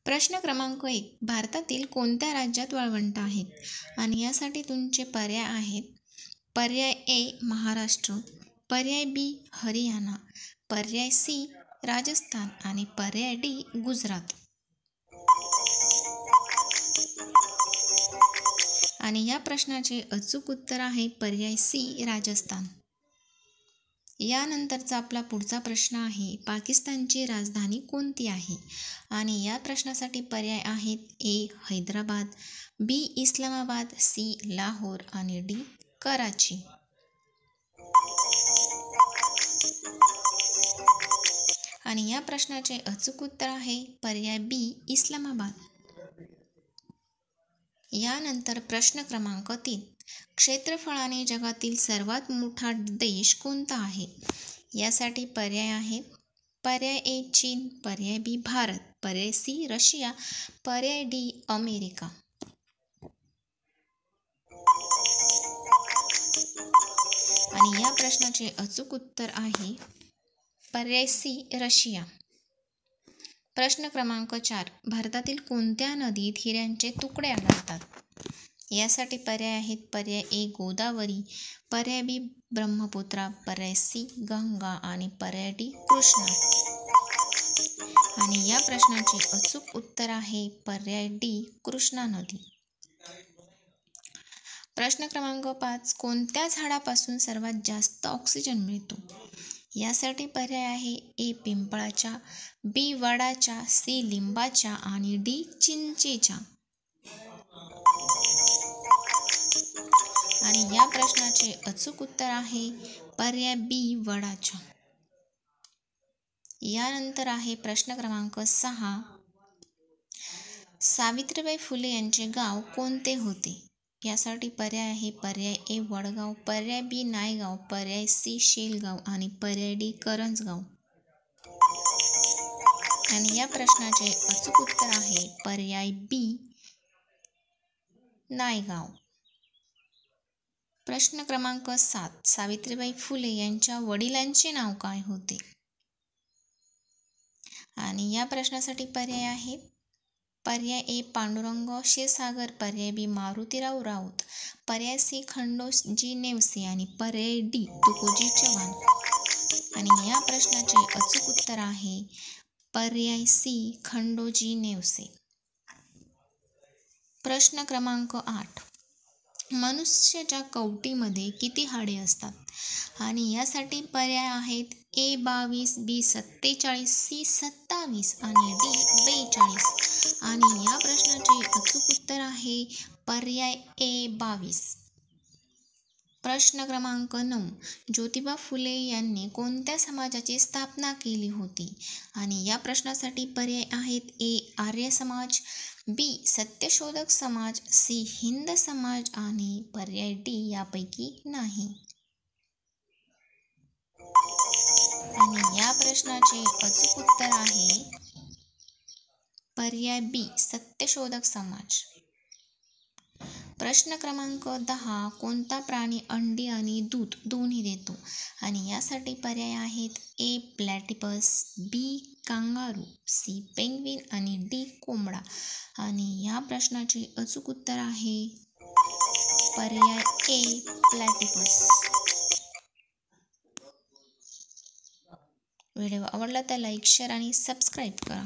प्रश्न क्रमांक 1. भारतातील कोणत्या राज्यात वाळवंट आहेत? आणि यासाठी तुमचे पर्याय आहेत. पर्याय ए महाराष्ट्र, पर्याय बी हरियाणा, पर्याय सी राजस्थान आणि पर्याय डी गुजरात. आणि या प्रश्नाचे अचूक उत्तर आहे पर्याय सी राजस्थान. यानंतरचा आपला पुढचा प्रश्न आहे, पाकिस्तानची राजधानी कोणती आहे? आणि या प्रश्नासाठी पर्याय आहेत. ए हैदराबाद, बी इस्लामाबाद, सी लाहोर आणि डी कराची. आणि या प्रश्नाचे अचूक उत्तर आहे पर्याय बी इस्लामाबाद. यानंतर प्रश्न क्रमांक 3. क्षेत्रफळाने जगातील सर्वात मोठा देश कोणता आहे? यासाठी पर्याय आहेत. पर्याय ए चीन, पर्याय बी भारत, पर्याय सी रशिया, पर्याय डी अमेरिका. आणि या प्रश्नाचे अचूक उत्तर आहे पर्याय सी रशिया. प्रश्न क्रमांक 4. भारतातील कोणत्या नदीत हिऱ्यांचे तुकडे आढळतात? यासाठी पर्याय आहेत. पर्याय ए गोदावरी, पर्याय बी ब्रह्मपुत्रा, पर्याय सी गंगा आणि पर्याय डी कृष्णा. आणि या प्रश्नाचे अचूक उत्तर आहे पर्याय डी कृष्णा नदी. प्रश्न क्रमांक 5. कोणत्या झाडापासून सर्वात जास्त ऑक्सिजन मिळतो? यासाठी पर्याय आहे. ए पिंपळाच्या, बी वडाच्या, सी लिंबाच्या आणि डी चिंचेच्या. आणि या प्रश्नाचे अचूक उत्तर आहे पर्याय बी वडाच्या. यानंतर आहे प्रश्न क्रमांक 6. सावित्रीबाई फुले यांचे गाव कोणते होते? यासाठी पर्याय आहे. पर्याय ए वडगाव, पर्याय बी नायगाव, पर्याय सी शेलगाव आणि पर्याय डी करंजगाव. आणि या प्रश्नाचे अचूक उत्तर आहे पर्याय बी नायगाव. प्रश्न क्रमांक 7. सावित्रीबाई फुले यांच्या वडिलांचे नाव काय होते? आणि या प्रश्नासाठी पर्याय आहेत. पर्याय ए पांडुरंग क्षीरसागर, पर्याय बी मारुतीराव राऊत, पर्याय सी खंडोजी नेवसे आणि पर्याय डी तुकोजी चव्हाण. आणि या प्रश्नाचे अचूक उत्तर आहे पर्याय सी खंडोजी नेवसे. प्रश्न क्रमांक 8. मनुष्याच्या कवटीमध्ये किती हाडे असतात? आणि यासाठी पर्याय आहेत. ए 22, बी 47, सी 27 आणि डी 42. आणि या प्रश्नाचे अचूक उत्तर आहे पर्याय ए 22. प्रश्न क्रमांक 9. ज्योतिबा फुले यांनी कोणत्या समाजाची स्थापना केली होती? आणि या प्रश्नासाठी पर्याय आहेत. ए आर्य समाज, बी सत्यशोधक समाज, सी हिंद समाज आणि पर्याय डी यापैकी नाही. आणि या प्रश्नाचे अचूक उत्तर आहे पर्याय बी सत्यशोधक समाज. प्रश्न क्रमांक 10. कोणता प्राणी अंडी आणि दूध दोन्ही देतो? आणि यासाठी पर्याय आहेत. ए प्लॅटिपस, बी कांगारू, सी पेंग्विन आणि डी कोंबडा. आणि या प्रश्नाचे अचूक उत्तर आहे पर्याय ए प्लॅटिपस. व्हिडिओ आवडला तर लाईक, शेअर आणि सबस्क्राईब करा.